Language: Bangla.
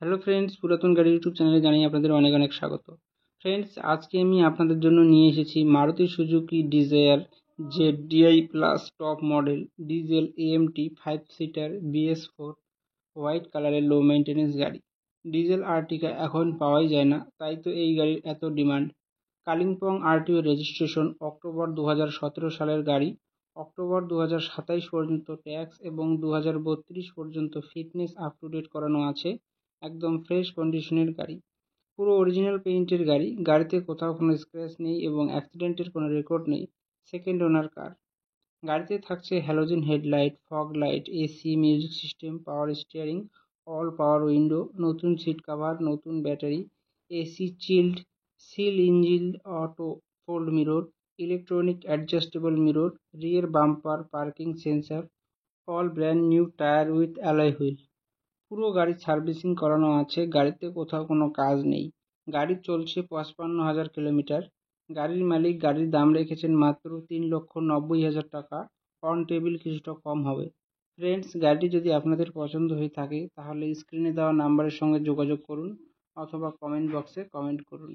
হ্যালো ফ্রেন্ডস, পুরাতন গাড়ি ইউটিউব চ্যানেলে জানাই আপনাদের অনেক অনেক স্বাগত। ফ্রেন্ডস, আজকে আমি আপনাদের জন্য নিয়ে এসেছি Maruti Suzuki desire ZDI plus top model diesel AMT 5 seater BS4 white কালারের লো মেইনটেনেন্স গাড়ি। ডিজেল আর্টিকা এখন পাওয়াই যায় না, তাই তো এই গাড়ির এত demand. Kalimpong RTO registration, October 2017 সালের গাড়ি। অক্টোবর 2027 পর্যন্ত ট্যাক্স এবং 2032 পর্যন্ত ফিটনেস আপ টু ডেট করানো আছে। একদম ফ্রেশ কন্ডিশনের গাড়ি, পুরো অরিজিনাল পেইন্টের গাড়ি। গাড়িতে কোথাও কোনো স্ক্র্যাচ নেই এবং অ্যাক্সিডেন্টের কোনো রেকর্ড নেই। Second owner car. গাড়িতে থাকছে halogen headlight, fog light, AC, music system, power steering, all power window, নতুন সিট কাভার, নতুন battery, AC chilled, seal engine auto fold mirror, electronic adjustable mirror, rear bumper, parking sensor, all brand new tyre with alloy wheel. পুরো গাড়ির সার্ভিসিং করানো আছে, গাড়িতে কোথাও কোনো কাজ নেই। গাড়ি চলছে 55,000 কিলোমিটার। গাড়ির মালিক গাড়ির দাম রেখেছেন মাত্র 3,90,000 টাকা। অন টেবিল কিছুটা কম হবে। ফ্রেন্ডস, গাড়িটি যদি আপনাদের পছন্দ হয়ে থাকে তাহলে স্ক্রিনে দেওয়া নাম্বারের সঙ্গে যোগাযোগ করুন অথবা কমেন্ট বক্সে কমেন্ট করুন।